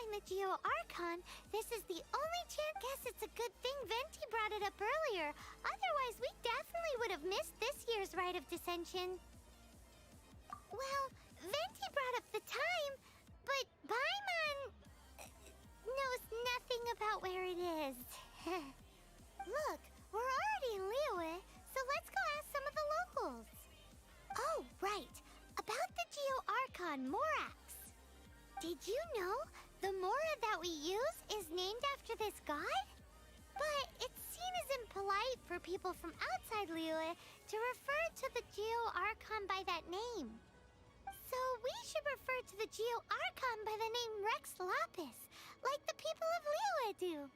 during the Geo Archon, this is the only chance. Guess it's a good thing Venti brought it up earlier. Otherwise, we definitely would have missed this year's Rite of Dissension. Well, Venti brought up the time, but Paimon knows nothing about where it is. Look, we're already in Liyue, so let's go ask some of the locals. Oh, right. About the Geo Archon Morax. Did you know the Mora that we use is named after this god? But it's seen as impolite for people from outside Liyue to refer to the Geo Archon by that name. So we should refer to the Geo Archon by the name Rex Lapis, like the people of Liyue do.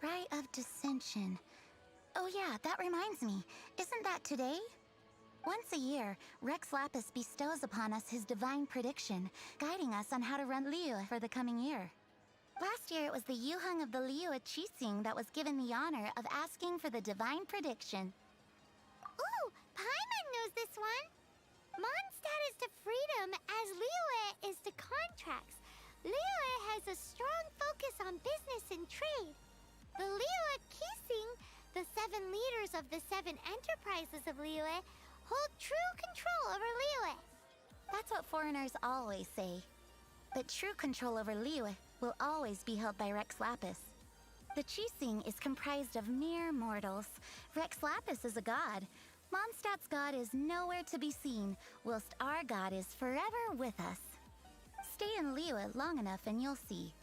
Rite of Dissension. Oh yeah, that reminds me. Isn't that today? Once a year, Rex Lapis bestows upon us his divine prediction, guiding us on how to run Liyue for the coming year. Last year, it was the Yuheng of the Liyue Qixing that was given the honor of asking for the divine prediction. Ooh, Paimon knows this one. Mondstadt is to freedom as Liyue is to contracts. Liyue has a strong focus on business and trade. The Liyue Qixing, the 7 leaders of the 7 enterprises of Liyue, hold true control over Liyue. That's what foreigners always say. But true control over Liyue will always be held by Rex Lapis. The Qixing is comprised of mere mortals. Rex Lapis is a god. Mondstadt's god is nowhere to be seen, whilst our god is forever with us. Stay in Liyue long enough and you'll see.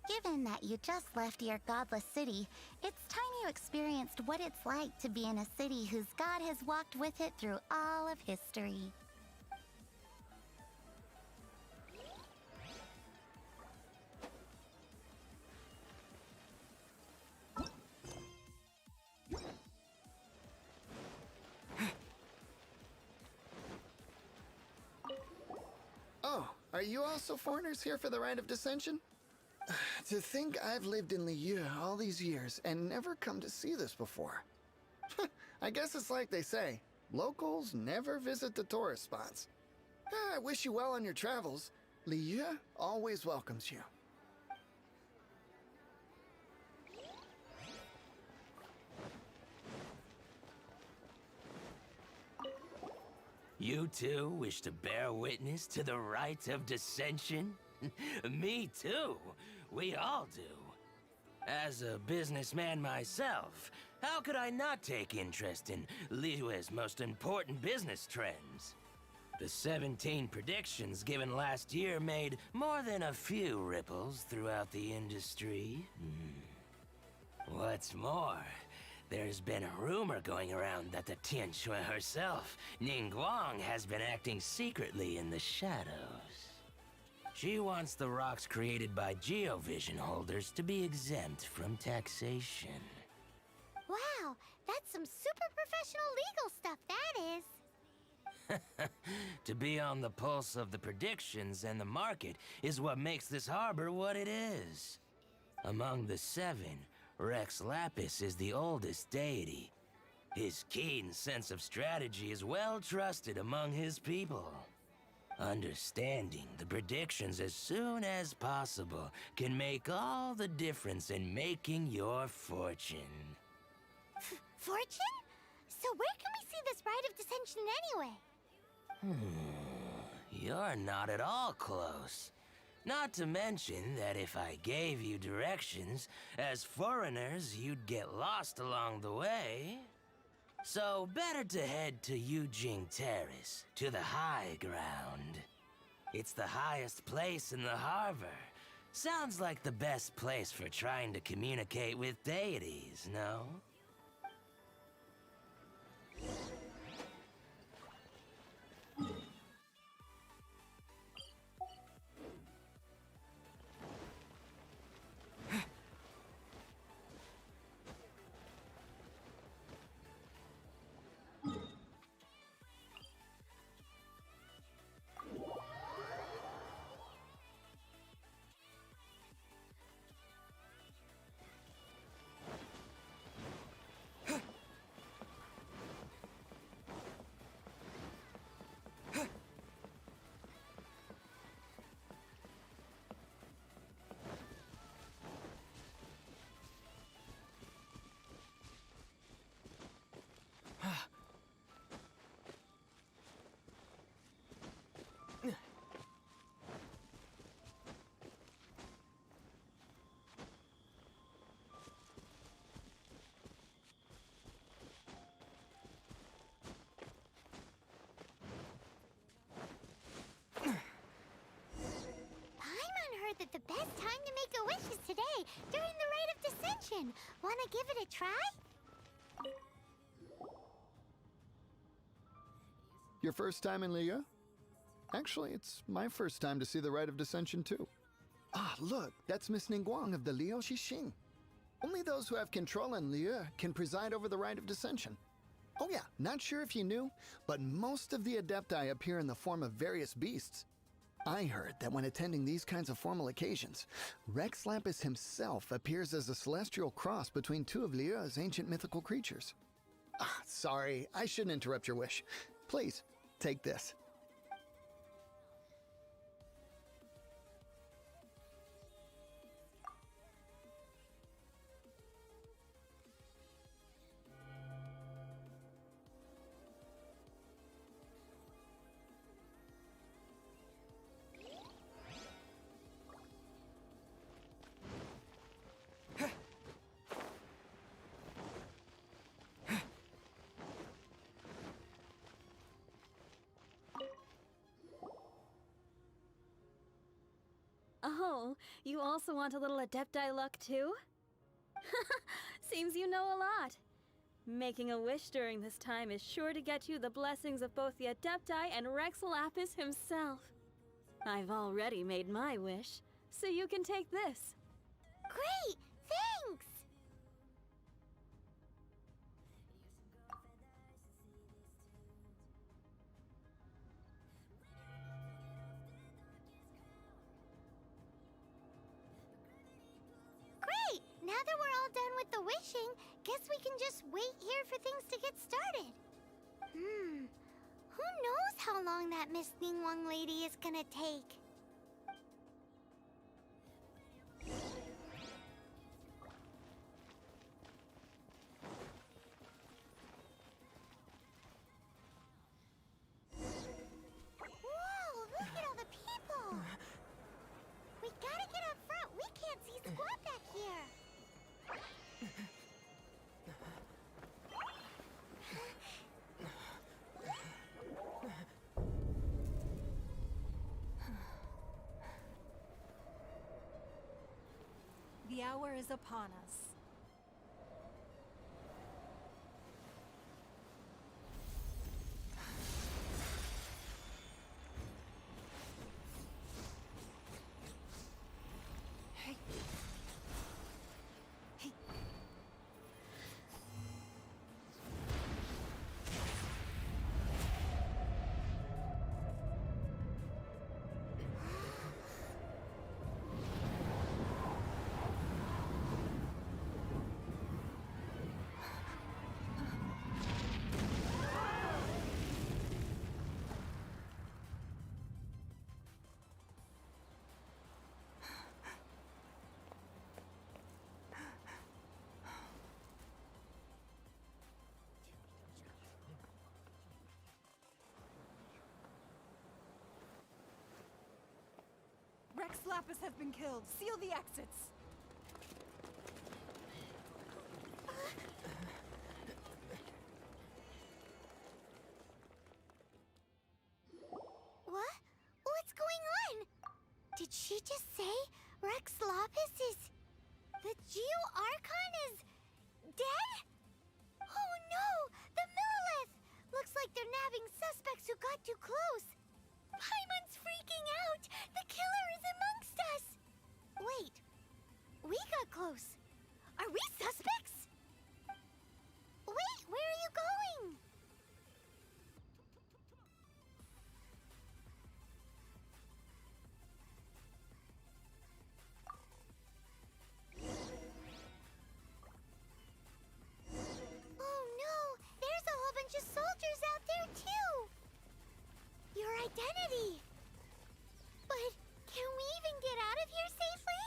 Given that you just left your godless city, it's time you experienced what it's like to be in a city whose god has walked with it through all of history. Oh, are you also foreigners here for the Rite of Dissension? To think I've lived in Liyue all these years and never come to see this before. I guess it's like they say, locals never visit the tourist spots. I wish you well on your travels. Liyue always welcomes you. You too wish to bear witness to the Rite of Dissension? Me too. We all do. As a businessman myself, how could I not take interest in Liyue's most important business trends? The 17 predictions given last year made more than a few ripples throughout the industry. What's more, there's been a rumor going around that the Tianxue herself, Ningguang, has been acting secretly in the shadows. She wants the rocks created by Geovision holders to be exempt from taxation. Wow, that's some super professional legal stuff, that is. To be on the pulse of the predictions and the market is what makes this harbor what it is. Among the 7, Rex Lapis is the oldest deity. His keen sense of strategy is well trusted among his people. Understanding the predictions as soon as possible can make all the difference in making your fortune. Fortune? So where can we see this Rite of Dissension anyway? You're not at all close. Not to mention that if I gave you directions, as foreigners, you'd get lost along the way. So better to head to Yujing Terrace, to the high ground. It's the highest place in the harbor. Sounds like the best place for trying to communicate with deities, no? Genshin. Wanna give it a try? Your first time in Liyue? Actually, it's my first time to see the Rite of Dissension too. Ah, look, that's Miss Ningguang of the Liu Xixing. Only those who have control in Liyue can preside over the Rite of Dissension. Oh yeah, not sure if you knew, but most of the Adepti appear in the form of various beasts. I heard that when attending these kinds of formal occasions, Rex Lapis himself appears as a celestial cross between two of Liyue's ancient mythical creatures. Ah, sorry, I shouldn't interrupt your wish. Please, take this. Oh, you also want a little Adepti luck too? Seems you know a lot. Making a wish during this time is sure to get you the blessings of both the Adepti and Rex Lapis himself. I've already made my wish, so you can take this. Great! Thanks! Great! Now that we're all done with the wishing, guess we can just wait here for things to get started. Who knows how long that Miss Ningguang lady is gonna take? Whoa, look at all the people! We gotta get up front. We can't see squat back here. The hour is upon us. Hey. Hey. Rex Lapis has been killed. Seal the exits. What? What's going on? Did she just say Rex Lapis is... The Geo Archon is... dead? Oh no! The Millilith! Looks like they're nabbing suspects who got too close. Paimon's freaking out! The killer is amongst us! Wait. We got close. Are we suspects? Wait, where are you going? Oh no! There's a whole bunch of soldiers out there too! Your identity! But can we even get out of here safely?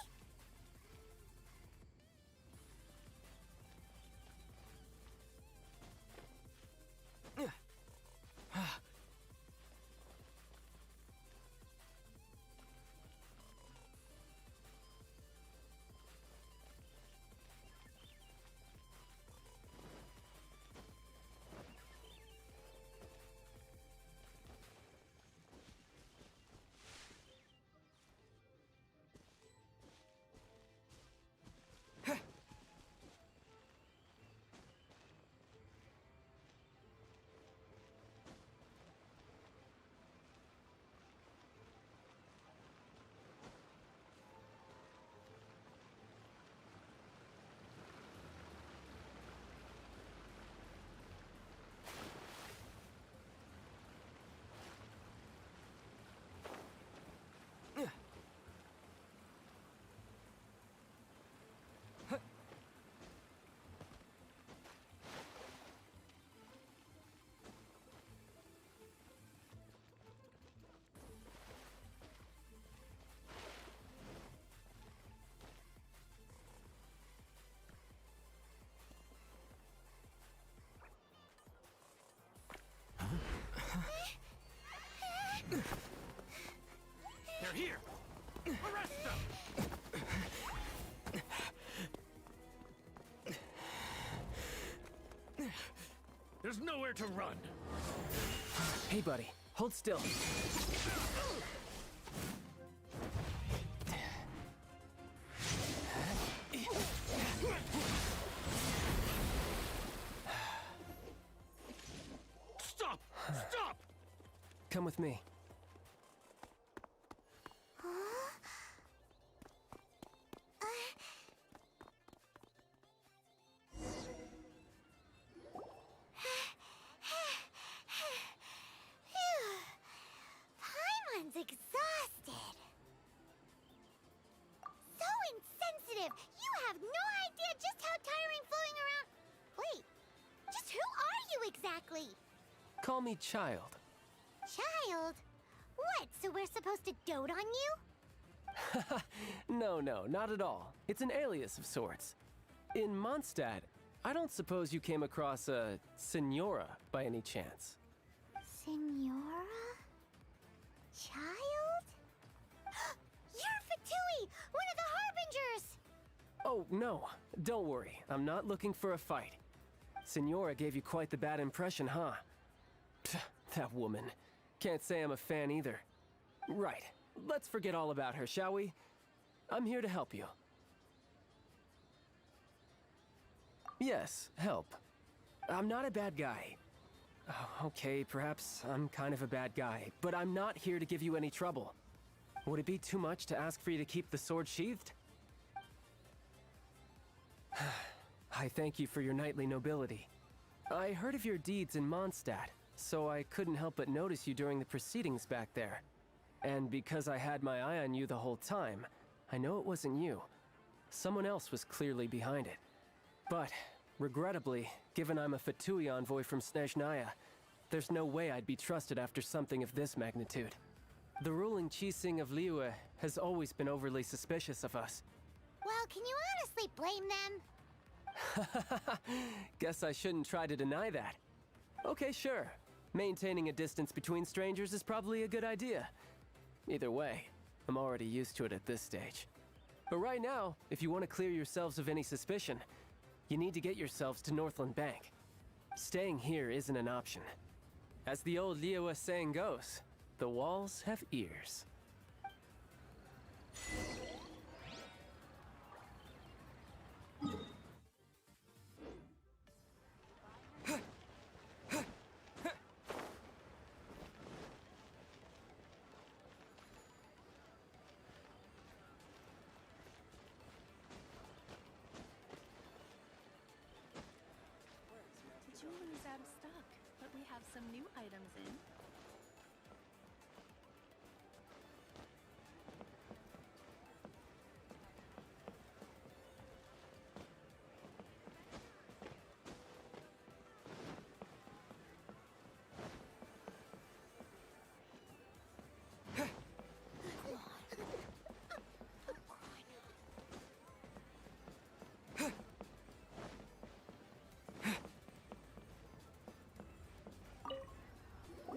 They're here! Arrest them! There's nowhere to run! Hey, buddy. Hold still. Stop! Stop! Come with me. Paimon's exhausted. So insensitive. You have no idea just how tiring floating around. Wait, just who are you exactly? Call me Child. Child? What, so we're supposed to dote on you? No, not at all. It's an alias of sorts. In Mondstadt, I don't suppose you came across a Senora by any chance. Senora? Child? You're Fatui, one of the Harbingers! Oh, no. Don't worry. I'm not looking for a fight. Senora gave you quite the bad impression, huh? Pfft, that woman. Can't say I'm a fan either. Right. Let's forget all about her, shall we? I'm here to help you. Yes, help. I'm not a bad guy. Oh, okay, perhaps I'm kind of a bad guy, but I'm not here to give you any trouble. Would it be too much to ask for you to keep the sword sheathed? I thank you for your knightly nobility. I heard of your deeds in Mondstadt, so I couldn't help but notice you during the proceedings back there. And because I had my eye on you the whole time, I know it wasn't you. Someone else was clearly behind it. But, regrettably, given I'm a Fatui envoy from Snezhnaya, there's no way I'd be trusted after something of this magnitude. The ruling Qixing of Liyue has always been overly suspicious of us. Well, can you honestly blame them? Guess I shouldn't try to deny that. Okay, sure. Maintaining a distance between strangers is probably a good idea. Either way, I'm already used to it at this stage. But right now, if you want to clear yourselves of any suspicion, you need to get yourselves to Northland Bank. Staying here isn't an option. As the old Liyue saying goes, the walls have ears. The jewelry's out of stock, but we have some new items in.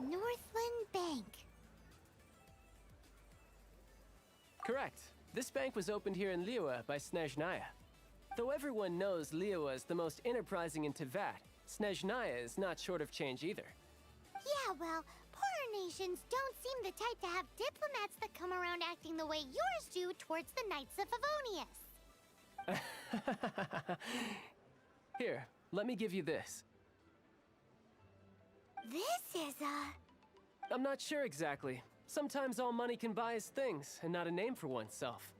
Northland Bank. Correct. This bank was opened here in Liyue by Snezhnaya. Though everyone knows Liyue is the most enterprising in Teyvat, Snezhnaya is not short of change either. Yeah, well, poorer nations don't seem the type to have diplomats that come around acting the way yours do towards the Knights of Favonius. Here, let me give you this. This is a... I'm not sure exactly. Sometimes all money can buy is things, and not a name for oneself.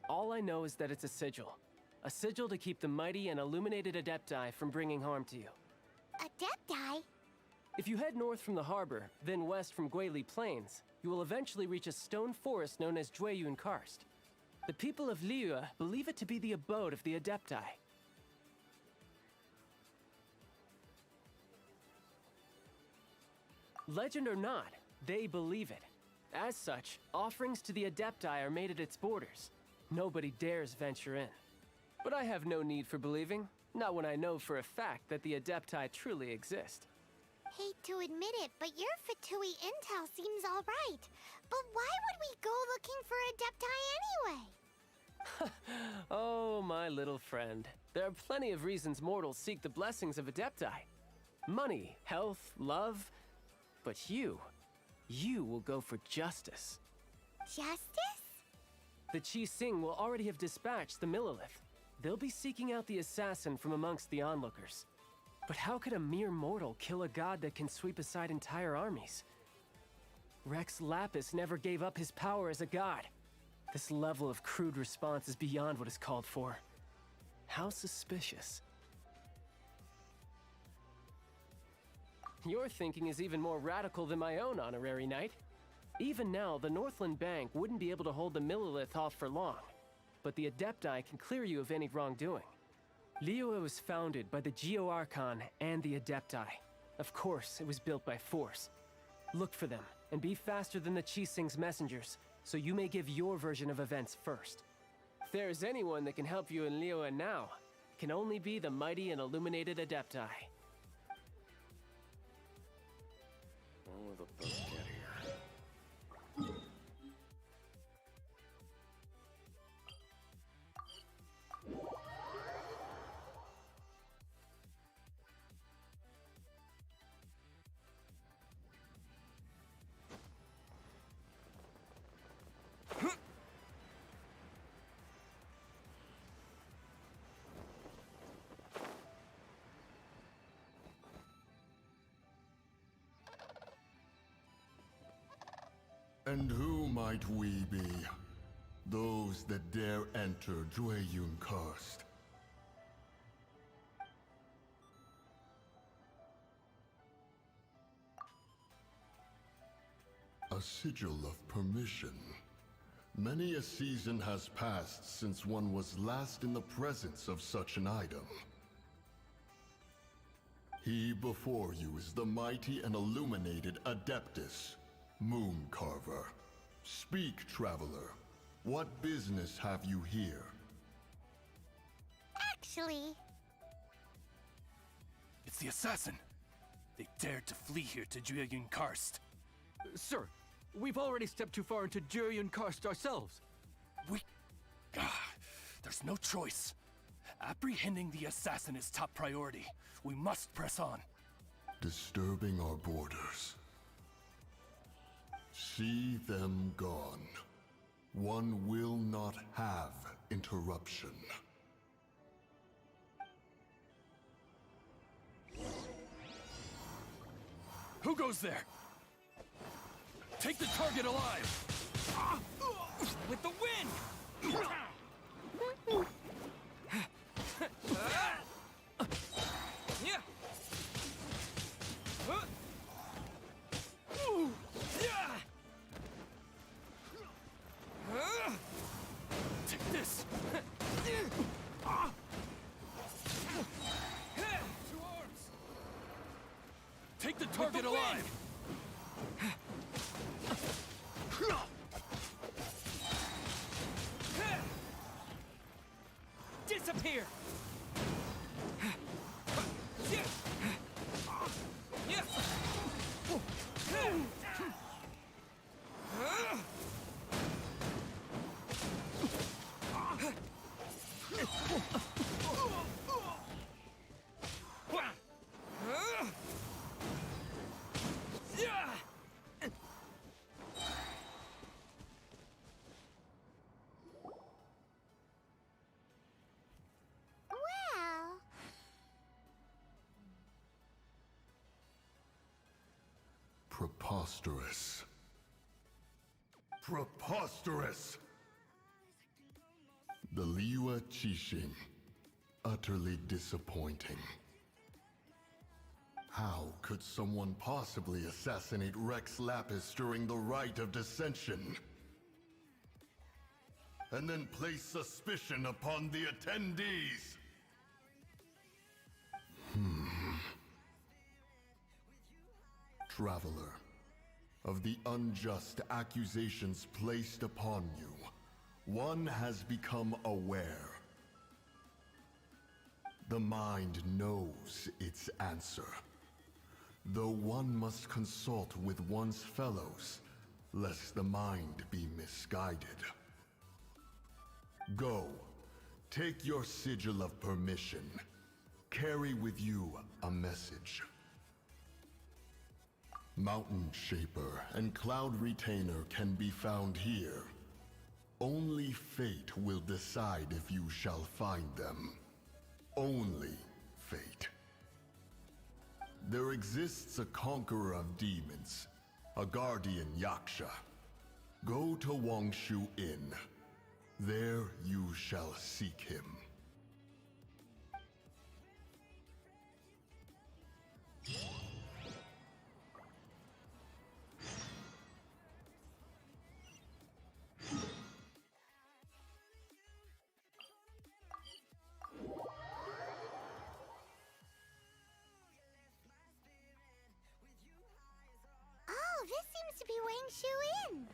All I know is that it's a sigil. A sigil to keep the mighty and illuminated Adepti from bringing harm to you. Adepti? If you head north from the harbor, then west from Guili Plains, you will eventually reach a stone forest known as Jueyun Karst. The people of Liyue believe it to be the abode of the Adepti. Legend or not, they believe it. As such, offerings to the Adepti are made at its borders. Nobody dares venture in. But I have no need for believing, not when I know for a fact that the Adepti truly exist. Hate to admit it, but your Fatui intel seems alright. But why would we go looking for Adepti anyway? Oh, my little friend. There are plenty of reasons mortals seek the blessings of Adepti. Money, health, love. But you will go for justice. Justice? The Qi Sing will already have dispatched the Millilith. They'll be seeking out the assassin from amongst the onlookers. But how could a mere mortal kill a god that can sweep aside entire armies? Rex Lapis never gave up his power as a god. This level of crude response is beyond what is called for. How suspicious. Your thinking is even more radical than my own, Honorary Knight. Even now, the Northland Bank wouldn't be able to hold the Millilith off for long. But the Adepti can clear you of any wrongdoing. Liyue was founded by the Geo Archon and the Adepti. Of course, it was built by force. Look for them, and be faster than the Qi Sing's messengers, so you may give your version of events first. If there is anyone that can help you in Liyue now, it can only be the mighty and illuminated Adepti. Oh, the fuck out of here. And who might we be? Those that dare enter Jueyun Karst. A sigil of permission. Many a season has passed since one was last in the presence of such an item. He before you is the mighty and illuminated Adeptus, Moon Carver. Speak, traveler. What business have you here? Actually, It's the assassin. They dared to flee here to Jueyun Karst. Sir, we've already stepped too far into Jueyun Karst ourselves. There's no choice. Apprehending the assassin is top priority. We must press on. Disturbing our borders. See them gone. One will not have interruption. Who goes there? Take the target alive! With the wind! Take this! Two arms! Take the target alive! Disappear! well, Preposterous. Preposterous! The Liyue Qixing. Utterly disappointing. How could someone possibly assassinate Rex Lapis during the rite of dissension? And then place suspicion upon the attendees? Traveler, of the unjust accusations placed upon you, one has become aware. The mind knows its answer. though one must consult with one's fellows, lest the mind be misguided. Go, take your sigil of permission. Carry with you a message. Mountain Shaper and Cloud Retainer can be found here. Only fate will decide if you shall find them. Only fate. There exists a conqueror of demons, a guardian Yaksha. Go to Wangshu Inn. There you shall seek him. Oh, this seems to be Wangshu Inn.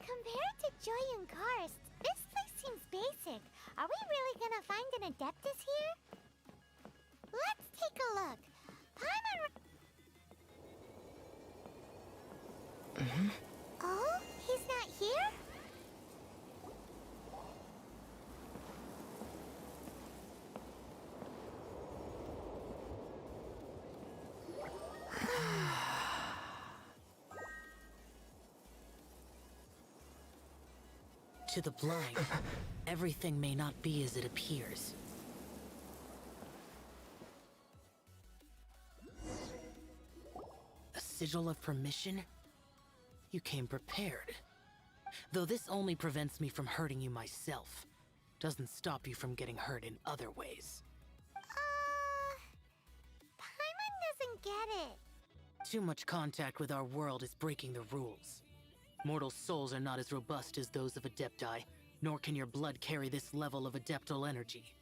Compared to Joyun Karst, this place seems basic. Are we really gonna find an Adeptus here? Let's take a look. Paimon... Oh, he's not here? To the blind, everything may not be as it appears. A sigil of permission? You came prepared. Though this only prevents me from hurting you myself, doesn't stop you from getting hurt in other ways. Paimon doesn't get it. Too much contact with our world is breaking the rules. Mortal souls are not as robust as those of Adepti, nor can your blood carry this level of adeptal energy.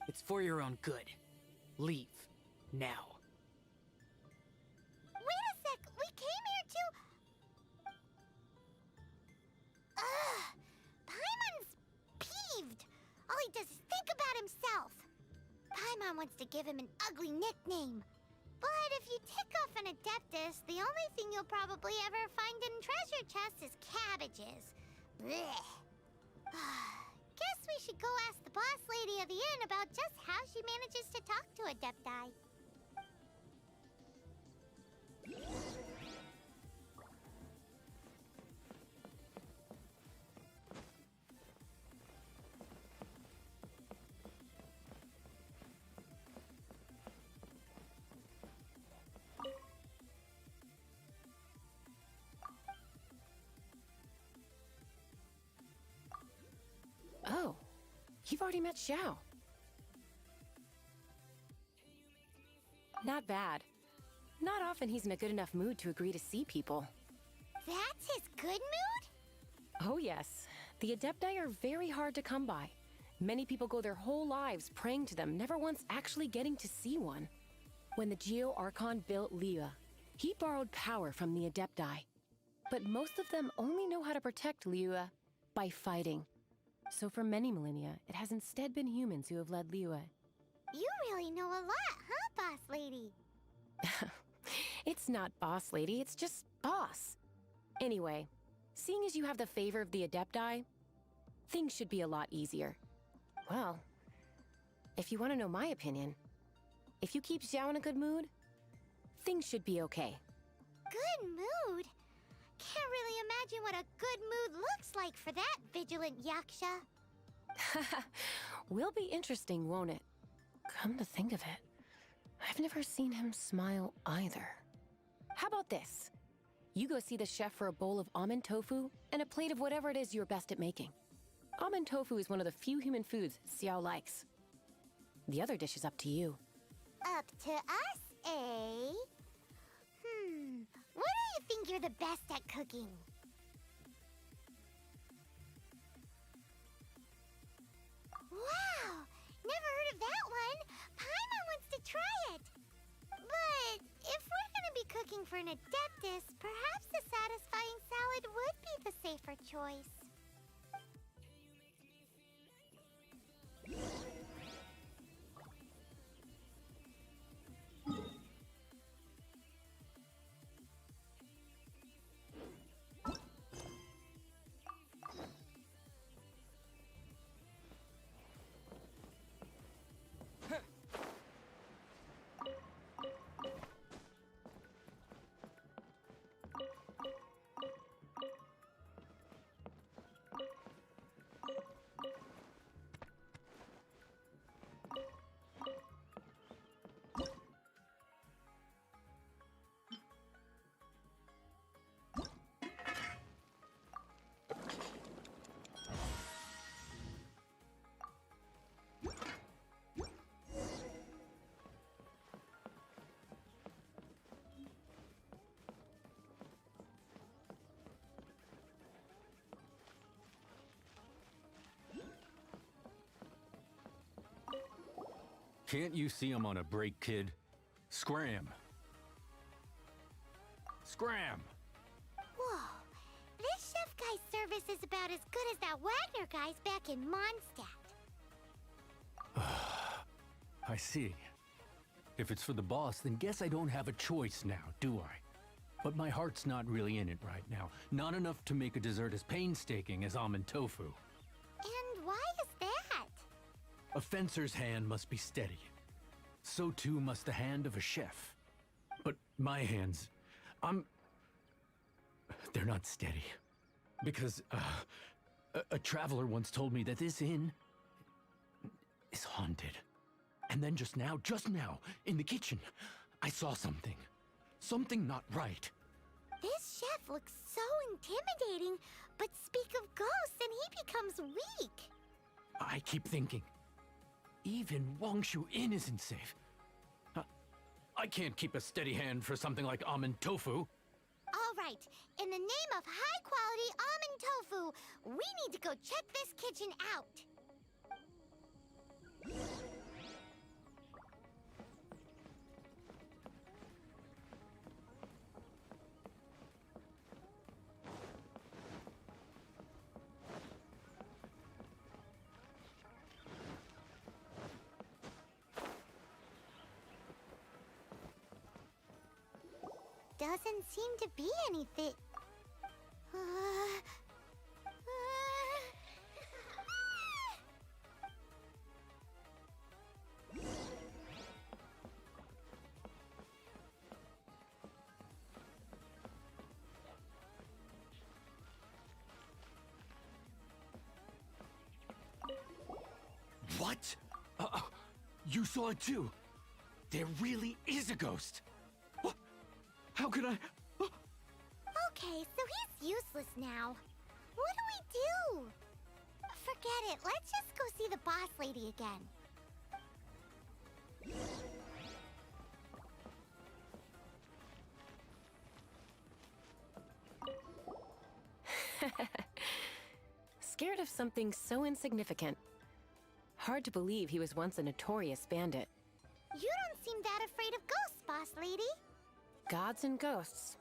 It's for your own good. Leave. Now. Wait a sec, we came here to... Paimon's peeved. All he does is think about himself. Paimon wants to give him an ugly nickname. But if you tick off an Adeptus, the only thing you'll probably ever find in treasure chests is cabbages. Blech. Guess we should go ask the boss lady of the inn about just how she manages to talk to Adepti. Oh, you've already met Xiao. Not bad. Not often he's in a good enough mood to agree to see people. That's his good mood? Oh yes, the Adepti are very hard to come by. Many people go their whole lives praying to them, never once actually getting to see one. When the Geo Archon built Liyue, he borrowed power from the Adepti. But most of them only know how to protect Liyue by fighting. So for many millennia, it has instead been humans who have led Liyue. You really know a lot, huh, boss lady? It's not boss lady, it's just boss. Anyway, seeing as you have the favor of the Adepti, things should be a lot easier. Well, if you want to know my opinion, if you keep Xiao in a good mood, things should be okay. Good mood? Can't really imagine what a good mood looks like for that vigilant Yaksha. Will be interesting, won't it? Come to think of it, I've never seen him smile either. How about this? You go see the chef for a bowl of almond tofu and a plate of whatever it is you're best at making. Almond tofu is one of the few human foods Xiao likes. The other dish is up to you. Up to us, eh? What do you think you're the best at cooking? Wow! Never heard of that one! Paimon wants to try it! But if we're gonna be cooking for an Adeptus, perhaps a satisfying salad would be the safer choice. Can't you see I'm on a break, kid? Scram! Scram! Whoa. This chef guy's service is about as good as that Wagner guy's back in Mondstadt. I see. If it's for the boss, then guess I don't have a choice now, do I? But my heart's not really in it right now. Not enough to make a dessert as painstaking as almond tofu. And why is that? A fencer's hand must be steady. So too must the hand of a chef. But my hands, they're not steady. Because, a traveler once told me that this inn is haunted. And then just now, in the kitchen, I saw something. Something not right. This chef looks so intimidating, but speak of ghosts and he becomes weak. I keep thinking, even Wangshu Inn isn't safe. I can't keep a steady hand for something like almond tofu. All right, in the name of high-quality almond tofu, we need to go check this kitchen out. Doesn't seem to be anything. What? You saw it too? There really is a ghost. What? How could I? Okay, so he's useless now. What do we do? Forget it. Let's just go see the boss lady again. Scared of something so insignificant. Hard to believe he was once a notorious bandit. You don't seem that afraid of ghosts, boss lady. Gods and ghosts.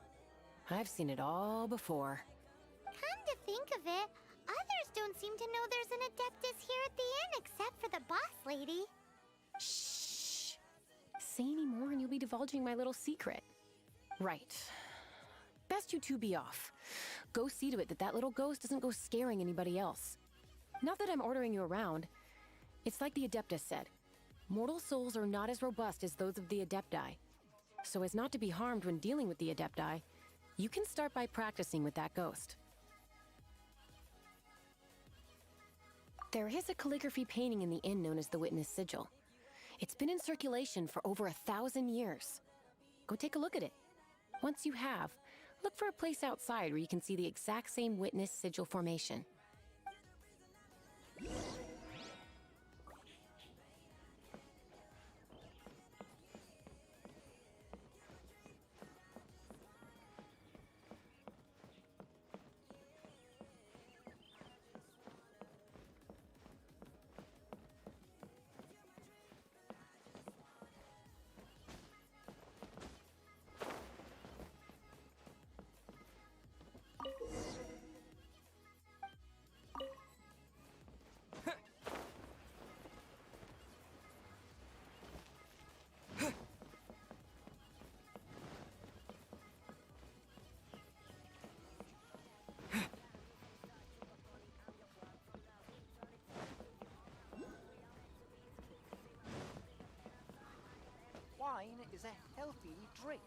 I've seen it all before. Come to think of it, others don't seem to know there's an Adeptus here at the inn except for the boss lady. Shh! Say any more and you'll be divulging my little secret. Right. Best you two be off. Go see to it that that little ghost doesn't go scaring anybody else. Not that I'm ordering you around. It's like the Adeptus said. Mortal souls are not as robust as those of the Adepti. So as not to be harmed when dealing with the Adepti, you can start by practicing with that ghost. There is a calligraphy painting in the inn known as the Witness Sigil. It's been in circulation for over 1,000 years. Go take a look at it. Once you have, look for a place outside where you can see the exact same Witness Sigil formation. Wine is a healthy drink.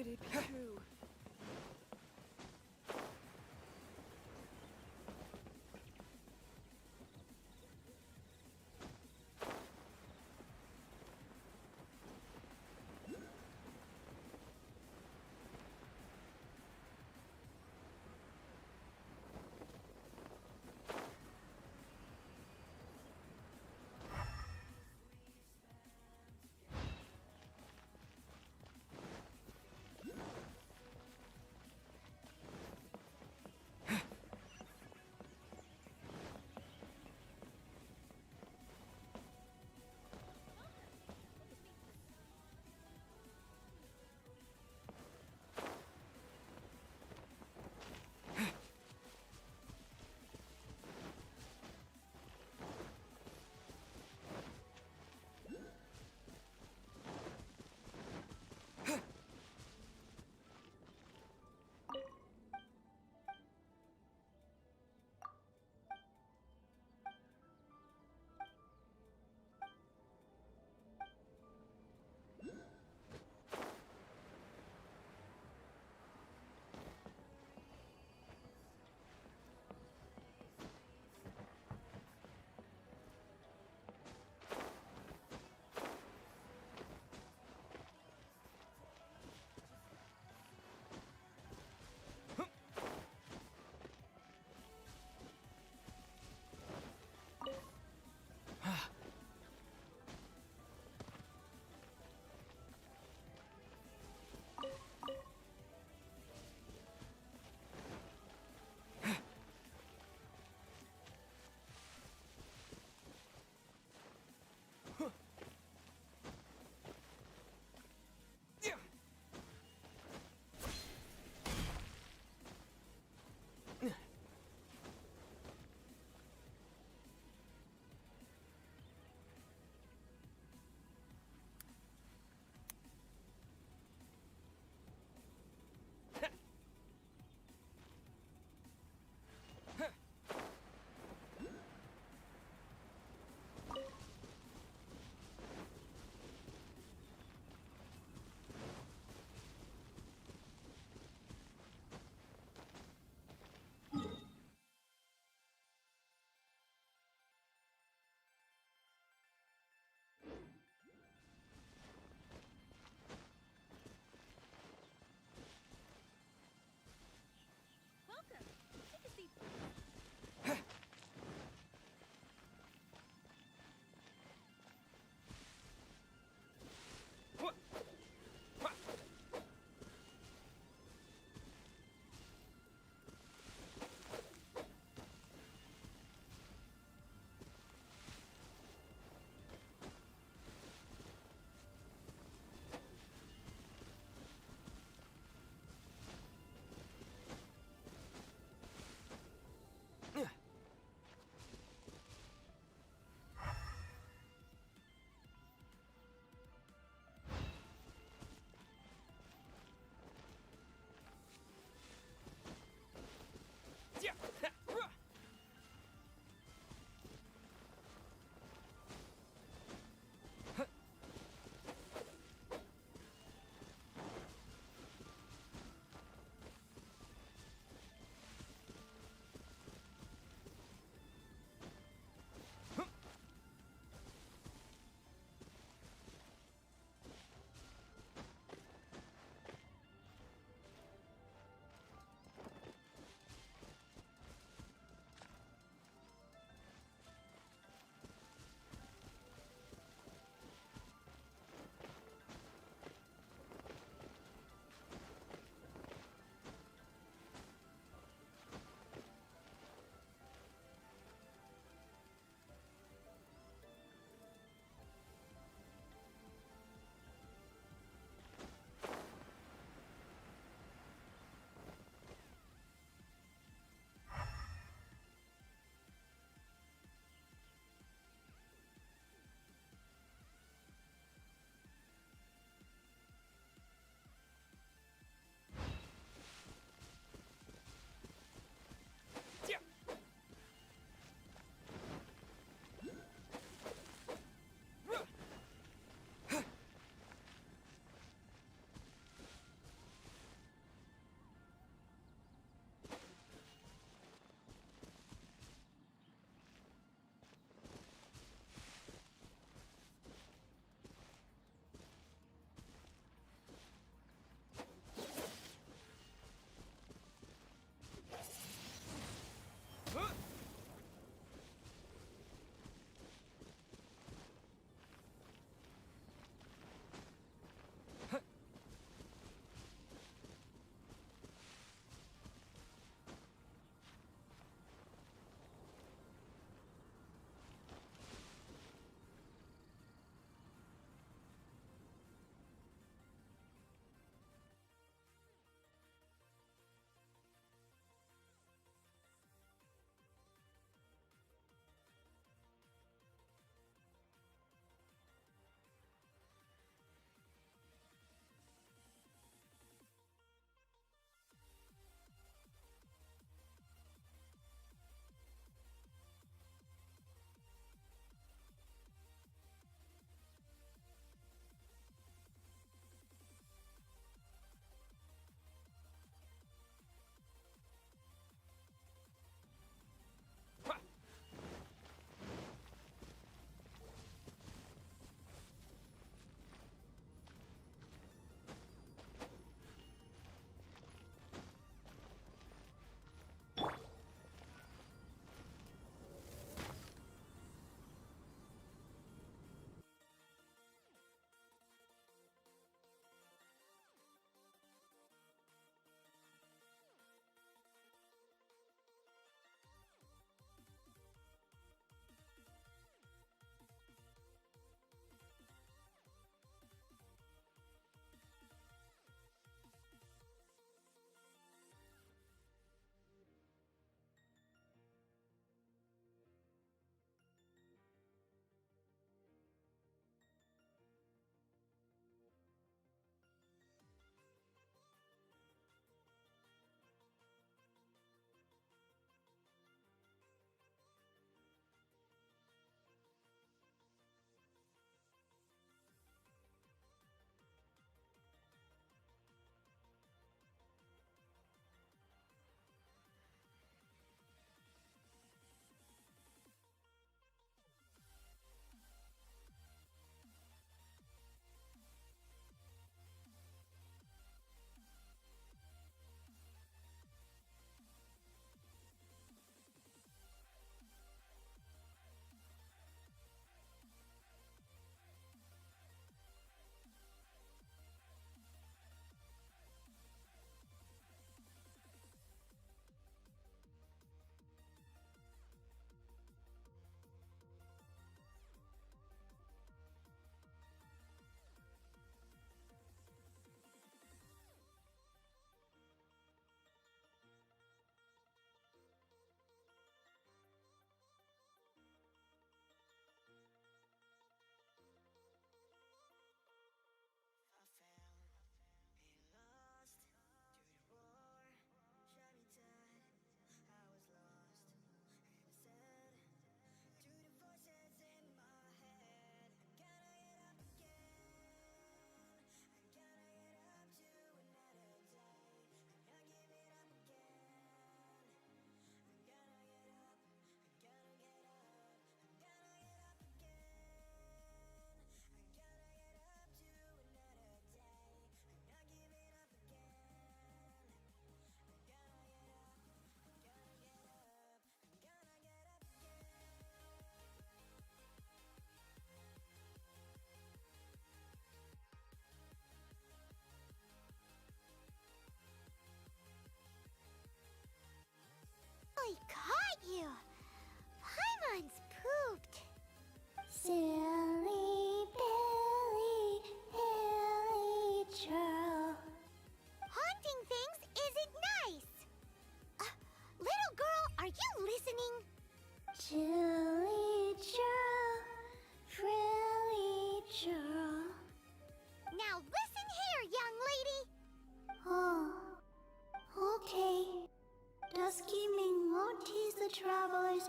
Could it be true?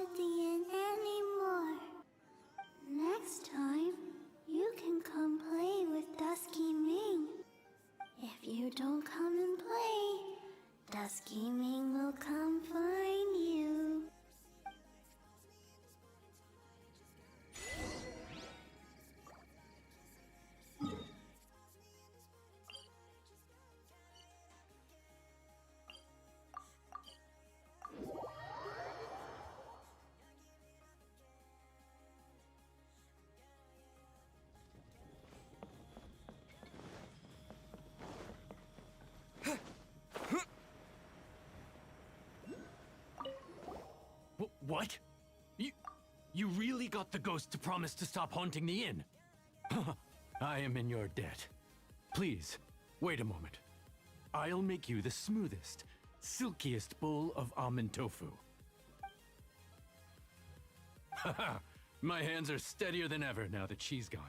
at the inn anymore. Next time, you can come play with Dusky Ming. If you don't come and play, Dusky Ming will come find you. What? You really got the ghost to promise to stop haunting the inn? I am in your debt. Please, wait a moment. I'll make you the smoothest, silkiest bowl of almond tofu. Haha, my hands are steadier than ever now that she's gone.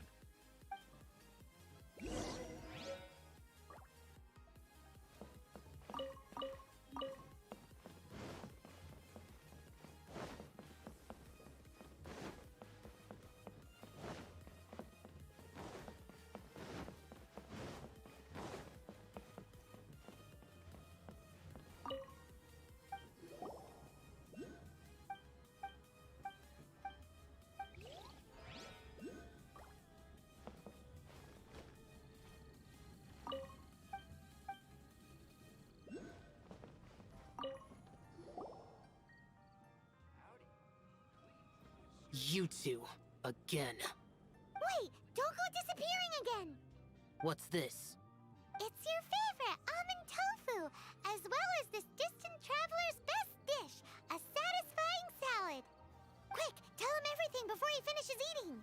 You two, again. Wait, don't go disappearing again! What's this? It's your favorite almond tofu, as well as this distant traveler's best dish, a satisfying salad. Quick, tell him everything before he finishes eating.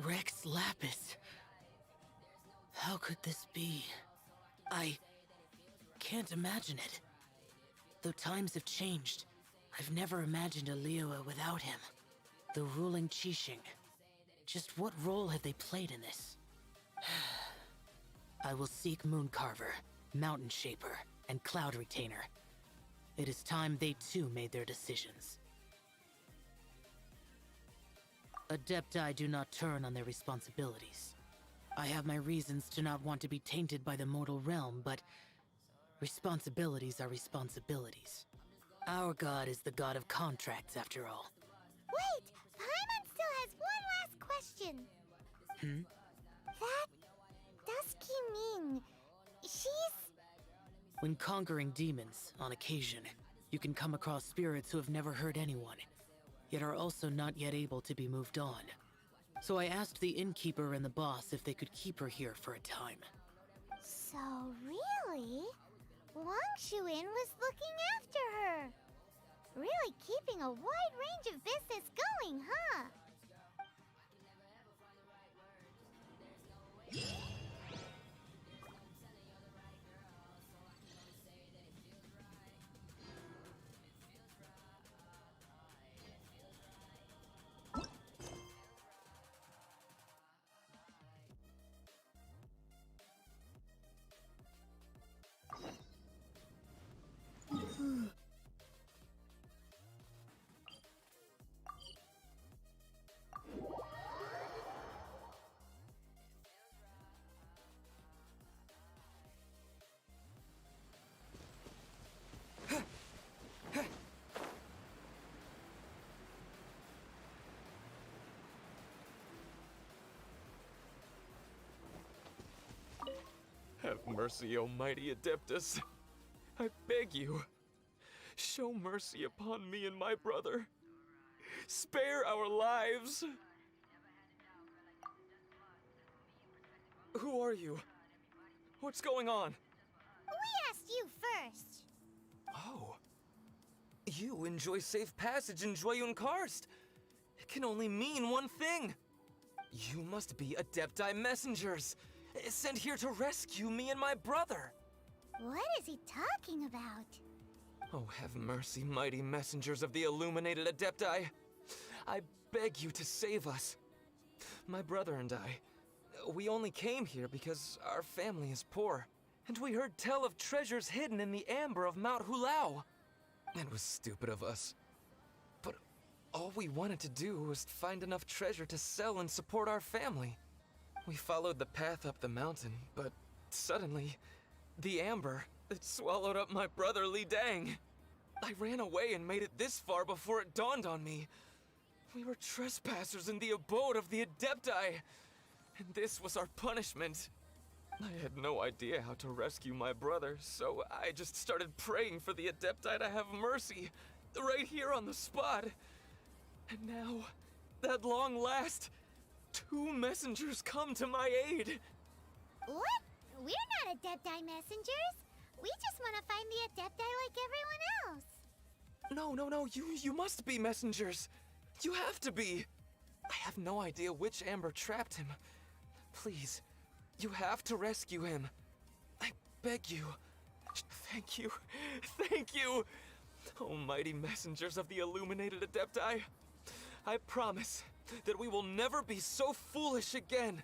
Rex Lapis. How could this be? I can't imagine it. Though times have changed, I've never imagined a Liyue without him. The ruling Qixing. Just what role have they played in this? I will seek Mooncarver, Mountain Shaper, and Cloud Retainer. It is time they too made their decisions. Adepti do not turn on their responsibilities. I have my reasons to not want to be tainted by the mortal realm, but responsibilities are responsibilities. Our god is the god of contracts, after all. Wait! Paimon still has one last question. That Dusky Ming, she's... When conquering demons, on occasion, you can come across spirits who have never hurt anyone, yet are also not yet able to be moved on. So I asked the innkeeper and the boss if they could keep her here for a time. So really? Wangshu Inn was looking after her. Really keeping a wide range of business going, huh? Have mercy, O mighty Adeptus. I beg you, show mercy upon me and my brother. Spare our lives. Who are you? What's going on? We asked you first. Oh. You enjoy safe passage in Joyun Karst. It can only mean one thing. You must be Adepti messengers, sent here to rescue me and my brother. What is he talking about? Oh, have mercy, mighty messengers of the illuminated Adepti. I beg you to save us. My brother and I, we only came here because our family is poor, and we heard tell of treasures hidden in the amber of Mount Hulao. It was stupid of us. But all we wanted to do was find enough treasure to sell and support our family. We followed the path up the mountain, but suddenly, the amber, it swallowed up my brother Li Dang. I ran away and made it this far before it dawned on me. We were trespassers in the abode of the Adepti, and this was our punishment. I had no idea how to rescue my brother, so I just started praying for the Adepti to have mercy, right here on the spot. And now, at long last, 2 messengers come to my aid. What? We're not Adepti messengers. We just want to find the Adepti like everyone else. No, you must be messengers. You have to be. I have no idea which amber trapped him. Please, you have to rescue him. I beg you. Thank you. Thank you. Almighty messengers of the illuminated Adepti. I promise that we will never be so foolish again.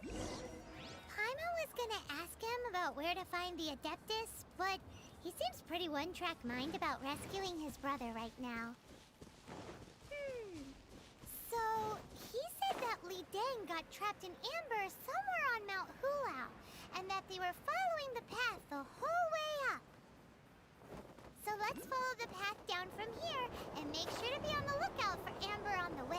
Paimon was gonna ask him about where to find the Adeptus, but he seems pretty one-track mind about rescuing his brother right now. So, he said that Li Dang got trapped in amber somewhere on Mount Hulao, and that they were following the path the whole way up. So let's follow the path down from here, and make sure to be on the lookout for amber on the way.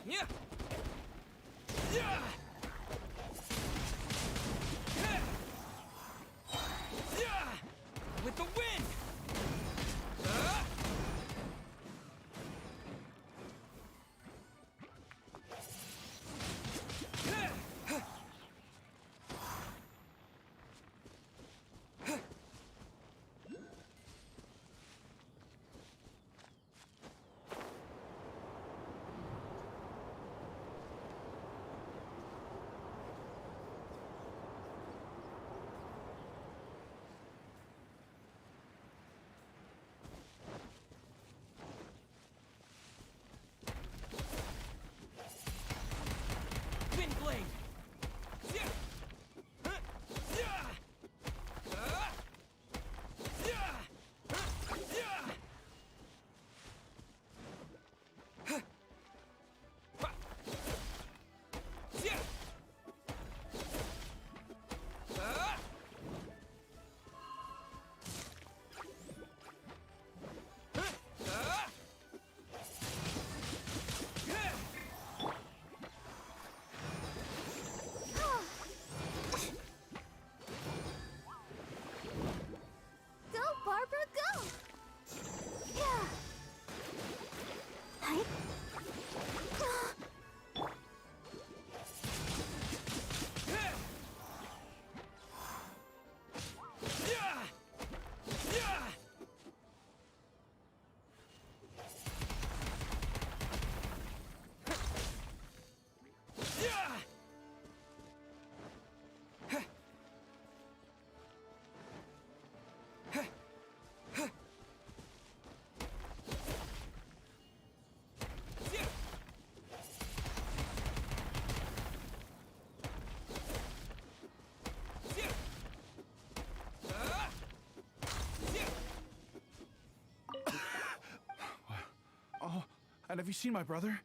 Yeah. Yeah. Yeah. With the wind. Go, Barbara, go! Yeah. Hi. Oh, and have you seen my brother?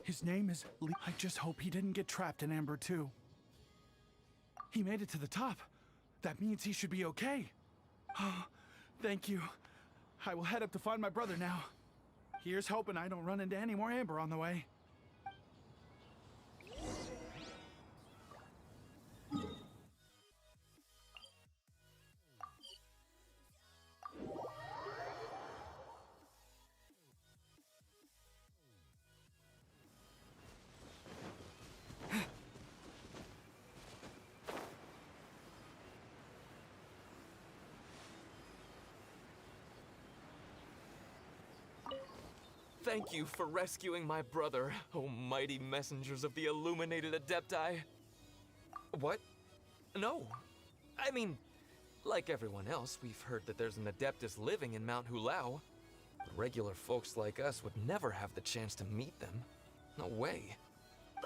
His name is Lee. I just hope he didn't get trapped in Amber 2. He made it to the top. That means he should be okay. Oh, thank you. I will head up to find my brother now. Here's hoping I don't run into any more Amber on the way. Thank you for rescuing my brother, oh mighty messengers of the illuminated Adepti. What? No. I mean, like everyone else, we've heard that there's an Adeptus living in Mount Hulao. But regular folks like us would never have the chance to meet them. No way.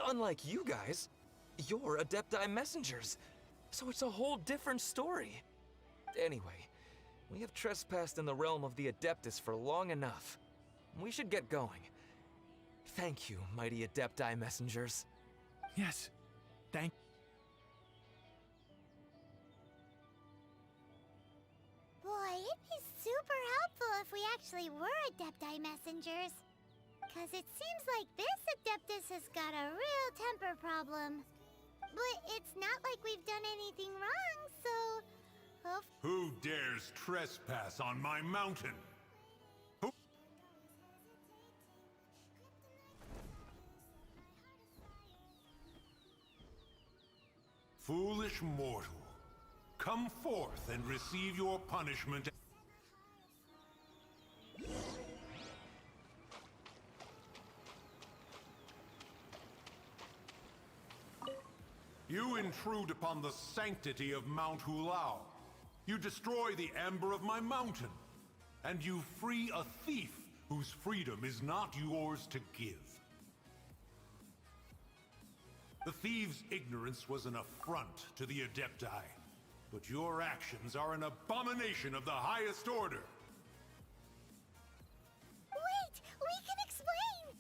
Unlike you guys, you're Adepti messengers, so it's a whole different story. Anyway, we have trespassed in the realm of the Adeptus for long enough. We should get going. Thank you, mighty Adepti messengers. Yes, thank. Boy, it'd be super helpful if we actually were Adepti messengers. Cause it seems like this Adeptus has got a real temper problem. But it's not like we've done anything wrong, so... Who dares trespass on my mountain? Who? Foolish mortal, come forth and receive your punishment. You intrude upon the sanctity of Mount Hulao. You destroy the amber of my mountain. And you free a thief whose freedom is not yours to give. The thief's ignorance was an affront to the Adepti, but your actions are an abomination of the highest order. Wait! We can explain!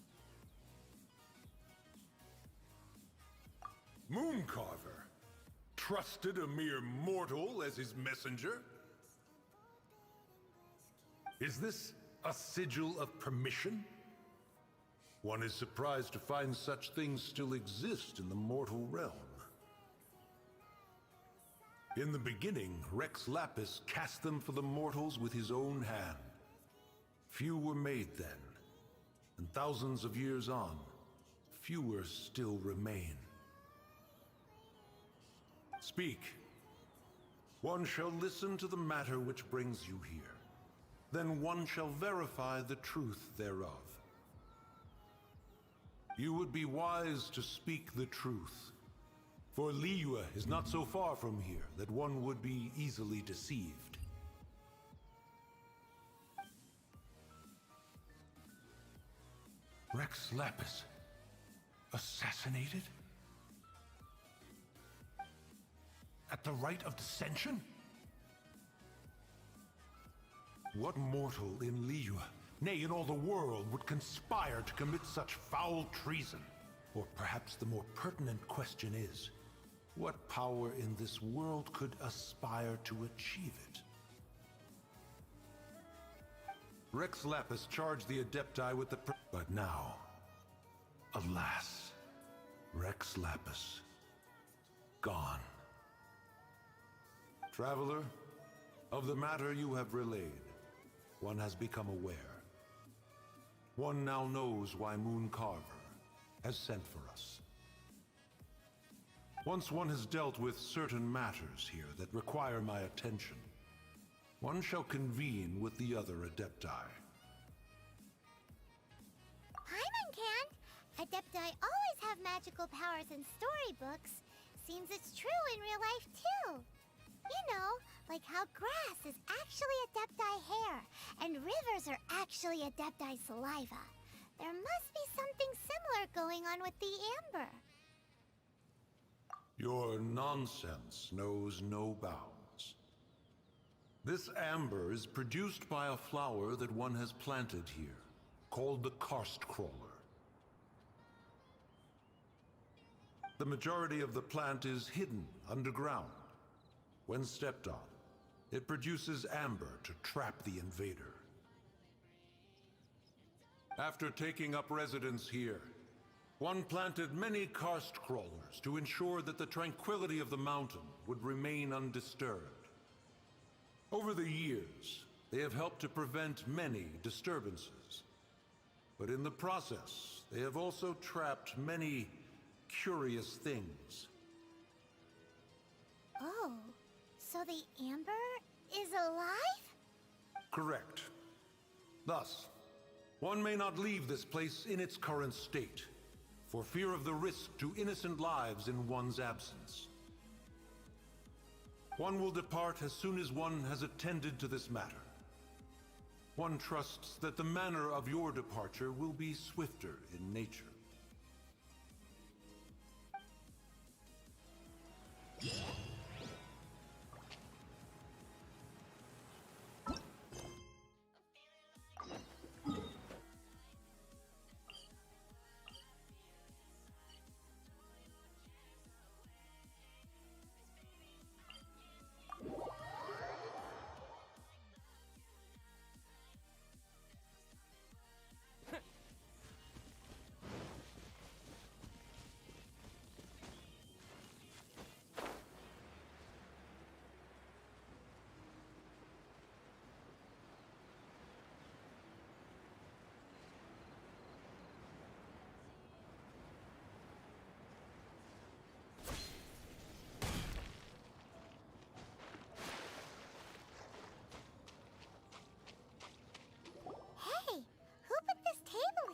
Mooncarver trusted a mere mortal as his messenger? Is this a sigil of permission? One is surprised to find such things still exist in the mortal realm. In the beginning, Rex Lapis cast them for the mortals with his own hand. Few were made then, and thousands of years on, fewer still remain. Speak. One shall listen to the matter which brings you here. Then one shall verify the truth thereof. You would be wise to speak the truth. For Liyue is not so far from here that one would be easily deceived. Rex Lapis assassinated? At the rite of dissension? What mortal in Liyue, nay, in all the world, would conspire to commit such foul treason? Or perhaps the more pertinent question is, what power in this world could aspire to achieve it? Rex Lapis charged the Adepti with the but now, alas, Rex Lapis, gone. Traveler, of the matter you have relayed, one has become aware. One now knows why Moon Carver has sent for us. Once one has dealt with certain matters here that require my attention, one shall convene with the other Adepti. Paimon can! Adepti always have magical powers in storybooks. Seems it's true in real life, too. You know, like how grass is actually Adepti hair, and rivers are actually Adepti saliva. There must be something similar going on with the amber. Your nonsense knows no bounds. This amber is produced by a flower that one has planted here, called the karst crawler. The majority of the plant is hidden underground. When stepped on, it produces amber to trap the invader. After taking up residence here, one planted many karst crawlers to ensure that the tranquility of the mountain would remain undisturbed. Over the years, they have helped to prevent many disturbances. But in the process, they have also trapped many curious things. Oh, so the amber is alive? Correct. Thus, one may not leave this place in its current state, for fear of the risk to innocent lives in one's absence. One will depart as soon as one has attended to this matter. One trusts that the manner of your departure will be swifter in nature.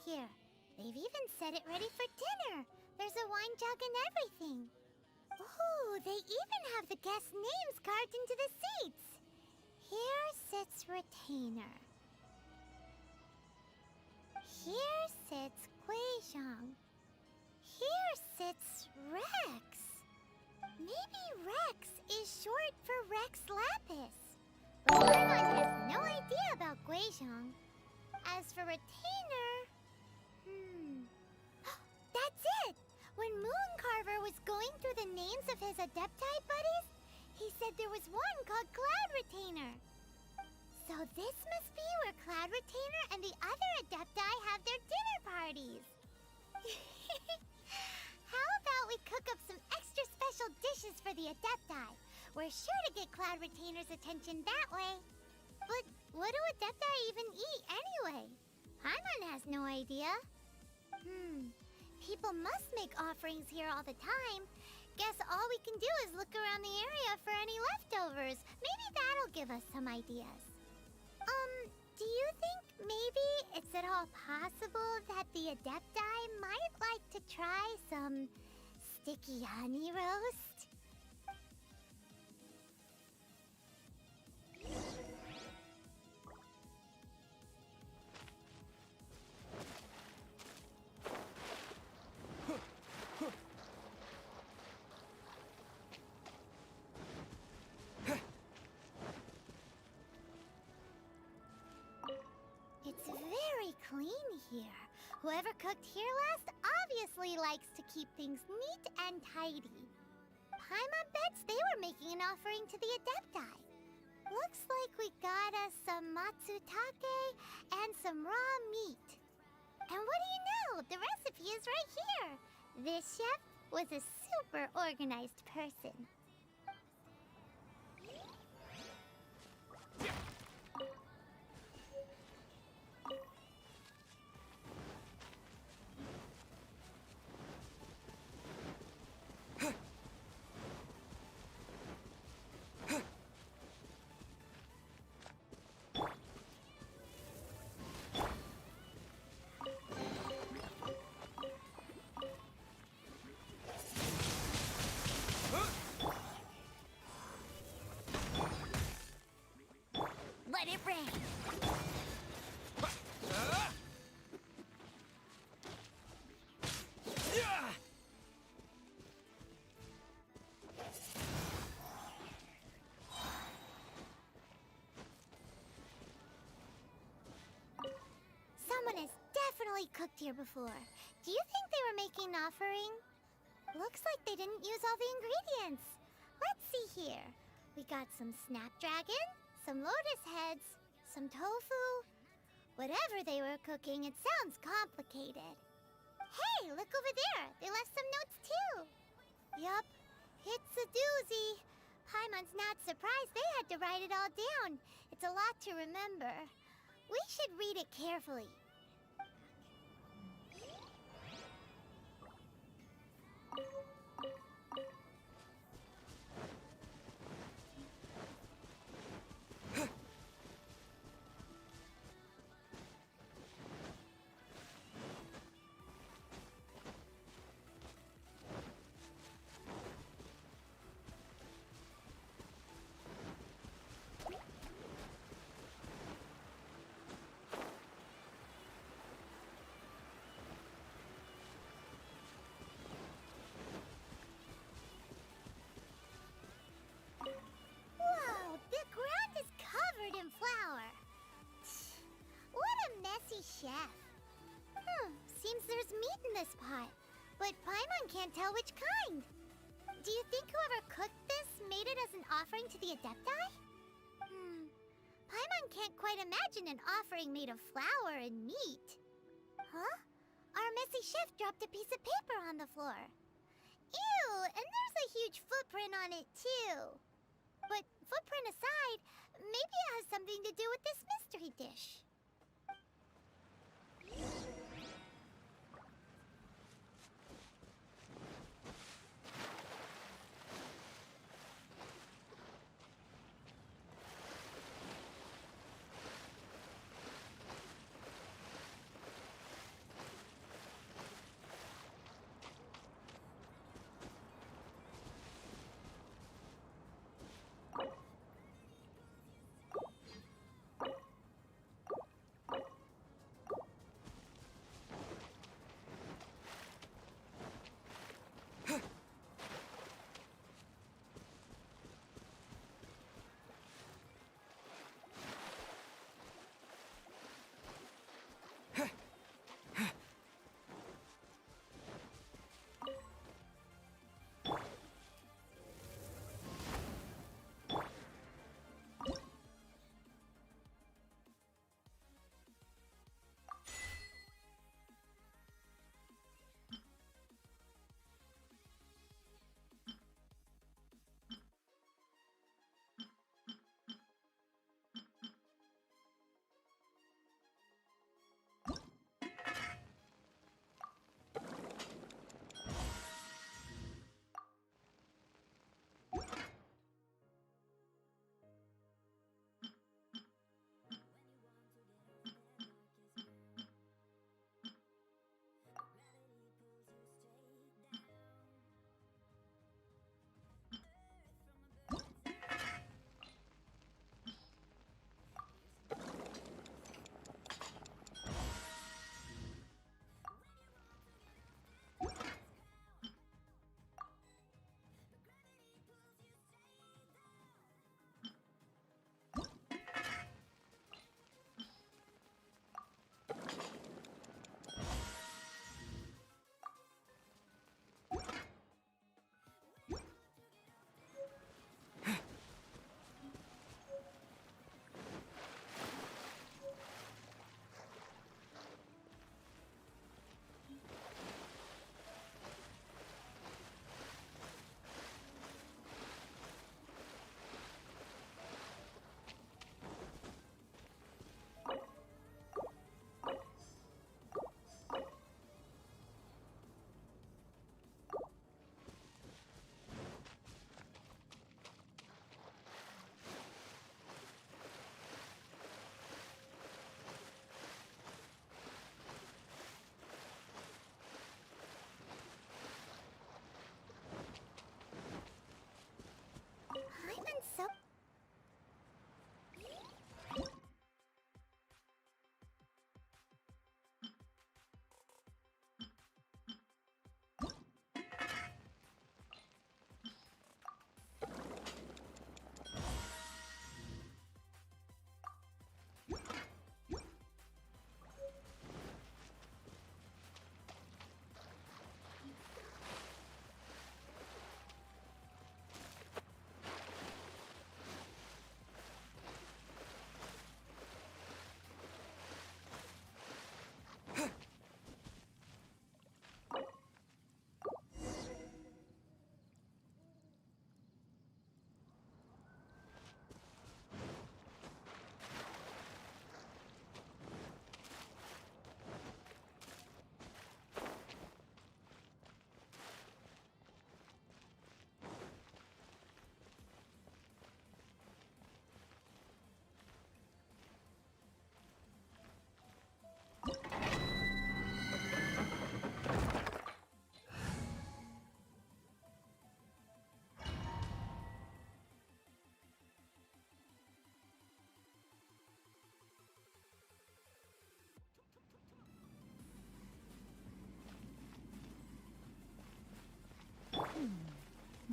Here. They've even set it ready for dinner. There's a wine jug and everything. Ooh, they even have the guests' names carved into the seats. Here sits Retainer. Here sits Guizhong. Here sits Rex. Maybe Rex is short for Rex Lapis. But Paimon has no idea about Guizhong. As for Retainer... That's it! When Moon Carver was going through the names of his Adepti buddies, he said there was one called Cloud Retainer. So this must be where Cloud Retainer and the other Adepti have their dinner parties. How about we cook up some extra special dishes for the Adepti? We're sure to get Cloud Retainer's attention that way. But what do Adepti even eat anyway? Paimon has no idea. People must make offerings here all the time. Guess all we can do is look around the area for any leftovers. Maybe that'll give us some ideas. Do you think maybe it's at all possible that the Adepti might like to try some sticky honey roast? It's very clean here. Whoever cooked here last obviously likes to keep things neat and tidy. Paimon bets they were making an offering to the Adepti. Looks like we got us some matsutake and some raw meat. And what do you know? The recipe is right here. This chef was a super organized person. Let it rain. Someone has definitely cooked here before. Do you think they were making an offering? Looks like they didn't use all the ingredients. Let's see here. We got some snapdragon, some lotus heads, some tofu. Whatever they were cooking, it sounds complicated. Hey, look over there. They left some notes too. Yup, it's a doozy. Paimon's not surprised they had to write it all down. It's a lot to remember. We should read it carefully. Whoa, the ground is covered in flour. What a messy chef. Seems there's meat in this pot, but Paimon can't tell which kind. Do you think whoever cooked this made it as an offering to the Adepti? Paimon can't quite imagine an offering made of flour and meat. Huh? Our messy chef dropped a piece of paper on the floor. Ew, and there's a huge footprint on it too. But footprint aside, maybe it has something to do with this mystery dish.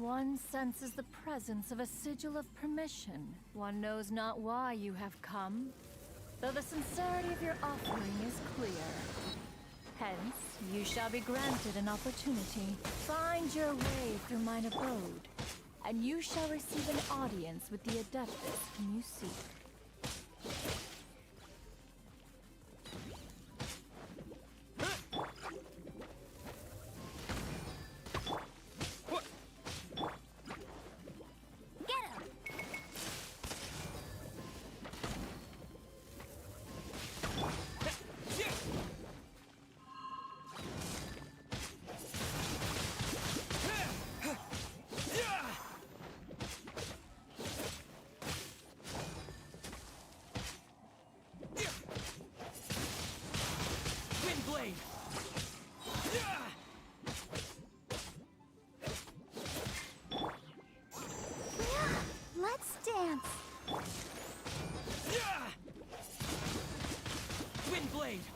One senses the presence of a sigil of permission. One knows not why you have come, though the sincerity of your offering is clear. Hence, you shall be granted an opportunity. Find your way through mine abode, and you shall receive an audience with the Adeptus whom you seek. Windblade! Let's dance. Windblade!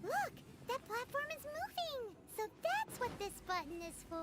Look! That platform is moving! So that's what this button is for!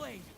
blade!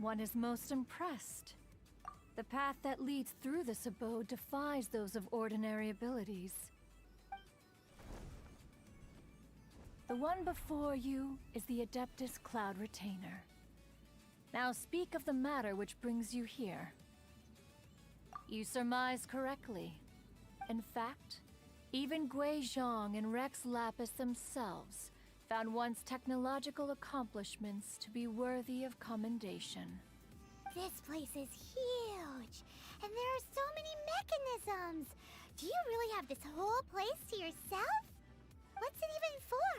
One is most impressed. The path that leads through this abode defies those of ordinary abilities. The one before you is the Adeptus Cloud Retainer. Now speak of the matter which brings you here. You surmise correctly. In fact, even Gui Zhang and Rex Lapis themselves found one's technological accomplishments to be worthy of commendation. This place is huge, and there are so many mechanisms. Do you really have this whole place to yourself? What's it even for?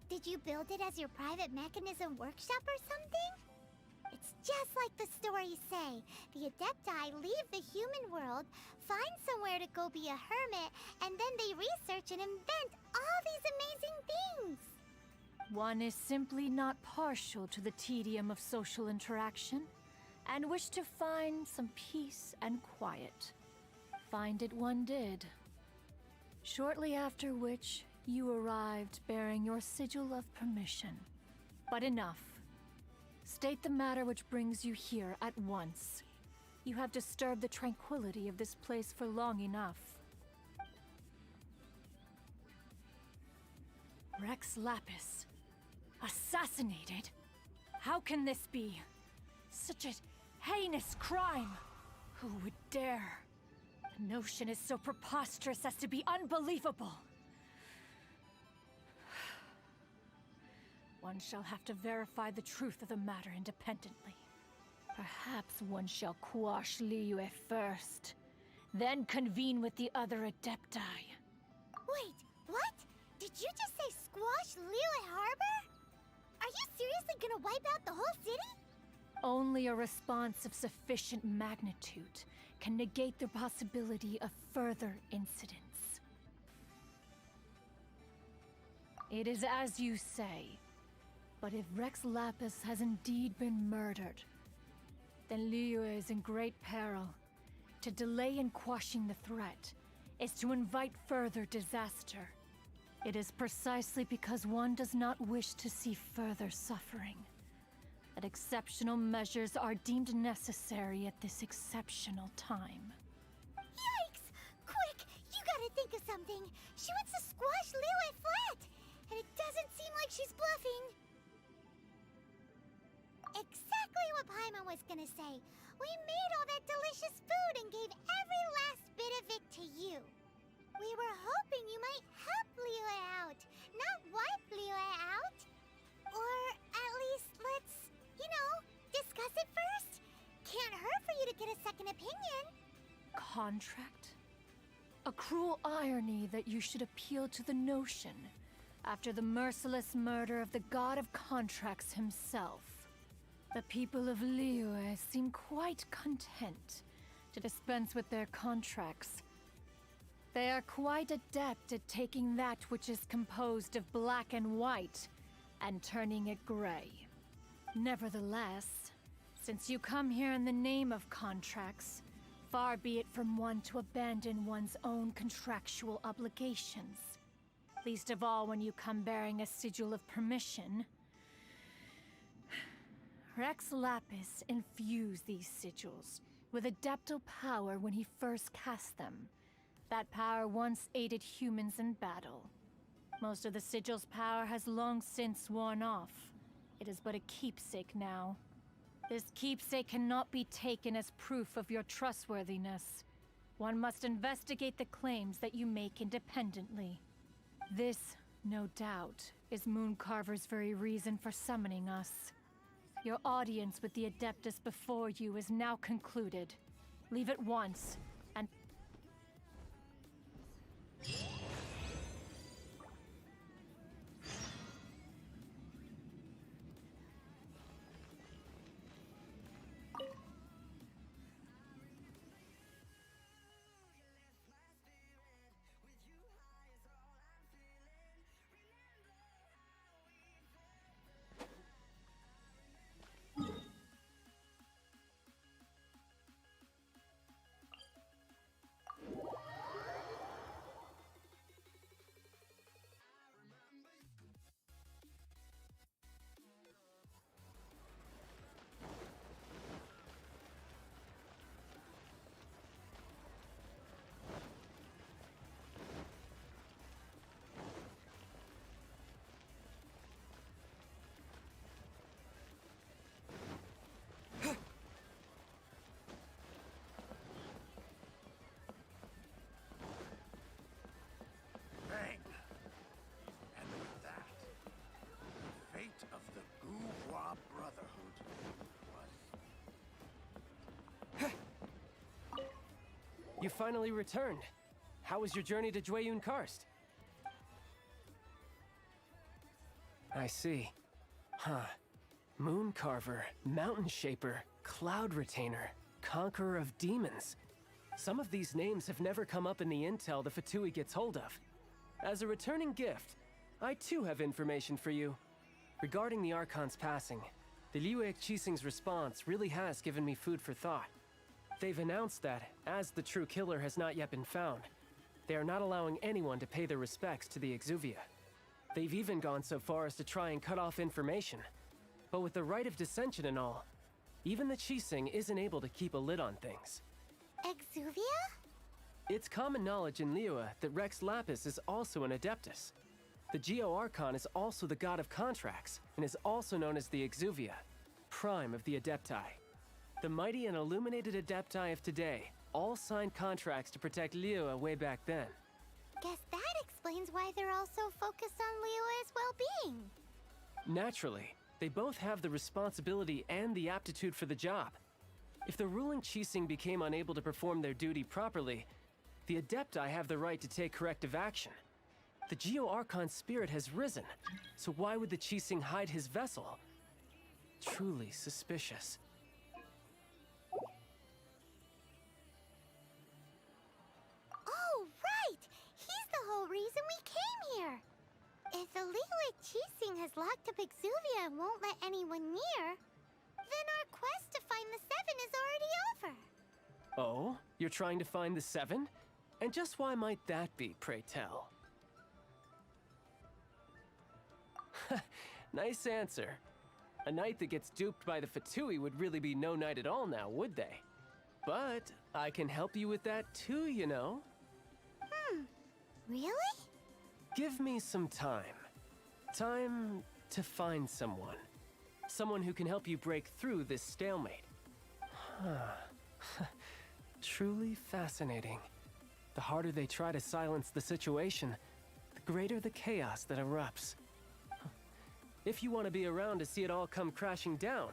Did you build it as your private mechanism workshop or something? It's just like the stories say. The Adepti leave the human world, find somewhere to go be a hermit, and then they research and invent all these amazing things. One is simply not partial to the tedium of social interaction, and wished to find some peace and quiet. Find it one did. Shortly after which, you arrived bearing your sigil of permission. But enough. State the matter which brings you here at once. You have disturbed the tranquility of this place for long enough. Rex Lapis. Assassinated? How can this be? Such a heinous crime! Who would dare? The notion is so preposterous as to be unbelievable. One shall have to verify the truth of the matter independently. Perhaps one shall quash Liyue first, then convene with the other Adepti. Wait, what? Did you just say squash Liyue Harbor? Are you seriously gonna wipe out the whole city? Only a response of sufficient magnitude can negate the possibility of further incidents. It is as you say, but if Rex Lapis has indeed been murdered, then Liyue is in great peril. To delay in quashing the threat is to invite further disaster. It is precisely because one does not wish to see further suffering that exceptional measures are deemed necessary at this exceptional time. Yikes! Quick, you gotta think of something. She wants to squash Liyue flat, and it doesn't seem like she's bluffing. Exactly what Paimon was gonna say. We made all that delicious food and gave every last bit of it to you. We were hoping you might help Liyue out, not wipe Liyue out. Or at least let's, discuss it first. Can't hurt for you to get a second opinion. Contract? A cruel irony that you should appeal to the notion after the merciless murder of the god of contracts himself. The people of Liyue seem quite content to dispense with their contracts. They are quite adept at taking that which is composed of black and white and turning it gray. Nevertheless, Since you come here in the name of contracts, far be it from one to abandon one's own contractual obligations. Least of all when you come bearing a sigil of permission. Rex Lapis infused these sigils with adeptal power when he first cast them. That power once aided humans in battle. Most of the sigil's power has long since worn off. It is but a keepsake now. This keepsake cannot be taken as proof of your trustworthiness. One must investigate the claims that you make independently. This, no doubt, is Mooncarver's very reason for summoning us. Your audience with the Adeptus before you is now concluded. Leave at once, and... Bang! And with that, the fate of the Gourois Brotherhood was... You finally returned. How was your journey to Jueyun Karst? I see. Huh. Mooncarver, Mountain Shaper, Cloud Retainer, Conqueror of Demons. Some of these names have never come up in the intel the Fatui gets hold of. As a returning gift, I too have information for you. Regarding the Archon's passing, the Liyue Qixing's response really has given me food for thought. They've announced that, as the true killer has not yet been found, they are not allowing anyone to pay their respects to the Exuvia. They've even gone so far as to try and cut off information. But with the rite of dissension and all, even the Qixing isn't able to keep a lid on things. Exuvia? It's common knowledge in Liyue that Rex Lapis is also an Adeptus. The Geo Archon is also the god of contracts, and is also known as the Exuvia, prime of the Adepti. The mighty and illuminated Adepti of today all signed contracts to protect Liyue way back then. Guess that explains why they're all so focused on Liyue's well-being. Naturally, they both have the responsibility and the aptitude for the job. If the ruling Qixing became unable to perform their duty properly, the Adepti have the right to take corrective action. The Geo Archon's spirit has risen, so why would the Qixing hide his vessel? Truly suspicious. Oh, right! He's the whole reason we came here! If the Liyue Qixing has locked up Exuvia and won't let anyone near, then our quest to find the Seven is already over. Oh? You're trying to find the Seven? And just why might that be, pray tell? Nice answer. A knight that gets duped by the Fatui would really be no knight at all now, would they? But I can help you with that too, you know. Really? Give me some time. Time to find someone. Someone who can help you break through this stalemate. Truly fascinating. The harder they try to silence the situation, the greater the chaos that erupts. If you want to be around to see it all come crashing down,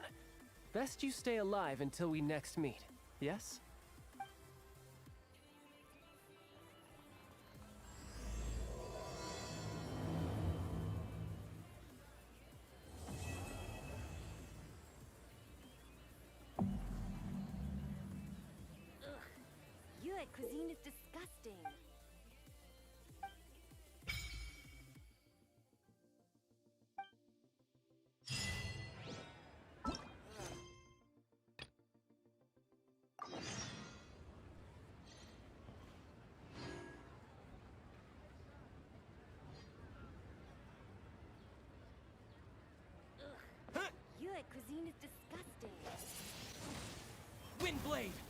best you stay alive until we next meet, yes? Yue cuisine is disgusting. cuisine is disgusting. Windblade!